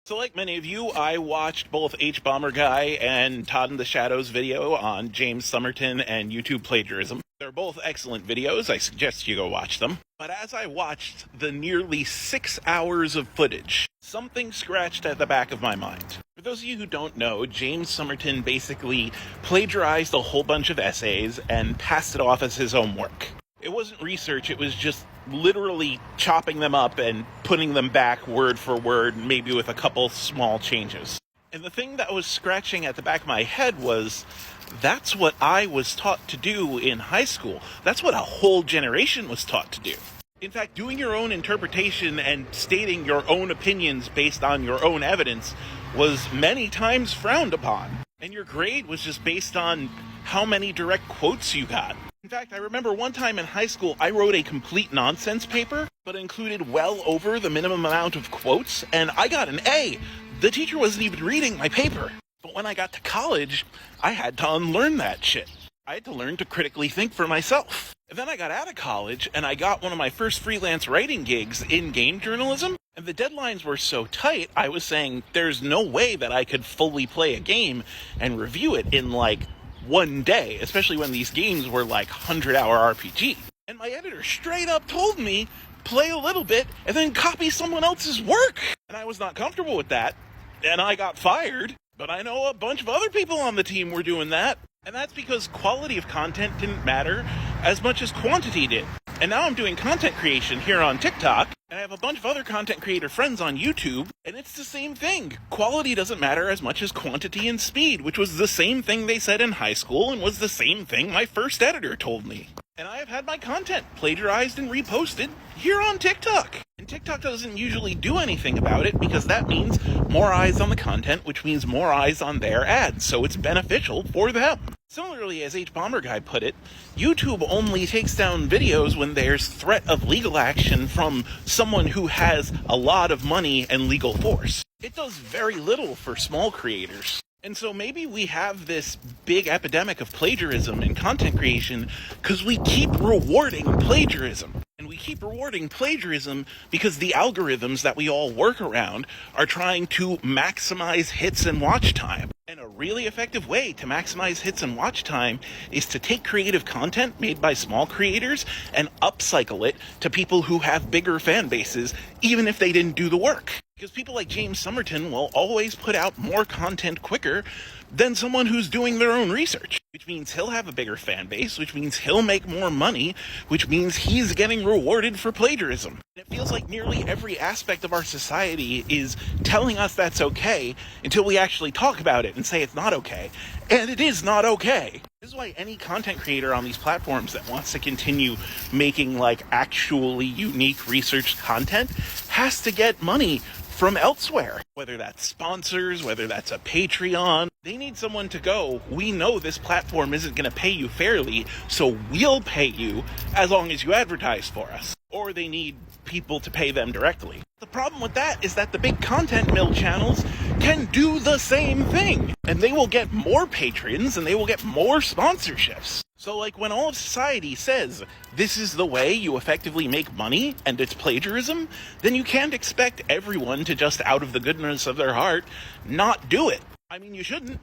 So like many of you, I watched both H-Bomber Guy and Todd in the Shadows video on James Somerton and YouTube plagiarism. They're both excellent videos. I suggest you go watch them. But as I watched the nearly 6 hours of footage, something scratched at the back of my mind. For those of you who don't know, James Somerton basically plagiarized a whole bunch of essays and passed it off as his own work. It wasn't research, it was just literally chopping them up and putting them back word for word, maybe with a couple small changes. And the thing that was scratching at the back of my head was, that's what I was taught to do in high school. That's what a whole generation was taught to do. In fact, doing your own interpretation and stating your own opinions based on your own evidence was many times frowned upon. And your grade was just based on how many direct quotes you got. In fact, I remember one time in high school, I wrote a complete nonsense paper, but included well over the minimum amount of quotes, and I got an A. The teacher wasn't even reading my paper. But when I got to college, I had to unlearn that shit. I had to learn to critically think for myself. And then I got out of college, and I got one of my first freelance writing gigs in game journalism, and the deadlines were so tight, I was saying there's no way that I could fully play a game and review it in like one day, especially when these games were like 100-hour RPG. And my editor straight up told me, play a little bit and then copy someone else's work. And I was not comfortable with that, and I got fired. But I know a bunch of other people on the team were doing that. And that's because quality of content didn't matter as much as quantity did. And now I'm doing content creation here on TikTok, and I have a bunch of other content creator friends on YouTube, and it's the same thing. Quality doesn't matter as much as quantity and speed, which was the same thing they said in high school and was the same thing my first editor told me. And I have had my content plagiarized and reposted here on TikTok. And TikTok doesn't usually do anything about it because that means more eyes on the content, which means more eyes on their ads, so it's beneficial for them. Similarly, as H-Bomber Guy put it, YouTube only takes down videos when there's threat of legal action from someone who has a lot of money and legal force. It does very little for small creators. And so maybe we have this big epidemic of plagiarism in content creation because we keep rewarding plagiarism. And we keep rewarding plagiarism because the algorithms that we all work around are trying to maximize hits and watch time. And a really effective way to maximize hits and watch time is to take creative content made by small creators and upcycle it to people who have bigger fan bases, even if they didn't do the work. Because people like James Somerton will always put out more content quicker than someone who's doing their own research, which means he'll have a bigger fan base, which means he'll make more money, which means he's getting rewarded for plagiarism. And it feels like nearly every aspect of our society is telling us that's okay until we actually talk about it and say it's not okay. And it is not okay. This is why any content creator on these platforms that wants to continue making like actually unique research content has to get money from elsewhere, whether that's sponsors, whether that's a Patreon. They need someone to go, we know this platform isn't going to pay you fairly, so we'll pay you as long as you advertise for us. Or they need people to pay them directly. The problem with that is that the big content mill channels can do the same thing, and they will get more patrons and they will get more sponsorships. So like when all of society says this is the way you effectively make money and it's plagiarism, then you can't expect everyone to just out of the goodness of their heart not do it. I mean, you shouldn't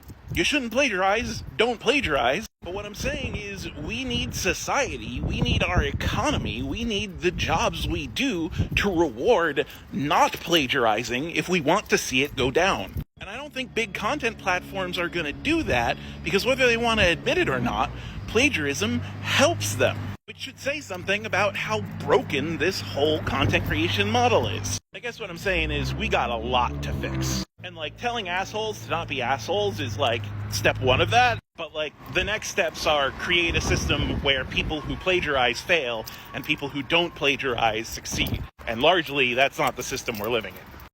plagiarize, don't plagiarize. But what I'm saying is we need society, we need our economy, we need the jobs we do to reward not plagiarizing if we want to see it go down. And I don't think big content platforms are going to do that because whether they want to admit it or not, plagiarism helps them. Which should say something about how broken this whole content creation model is. I guess what I'm saying is we got a lot to fix. And like telling assholes to not be assholes is like step one of that. But like the next steps are create a system where people who plagiarize fail and people who don't plagiarize succeed. And largely that's not the system we're living in.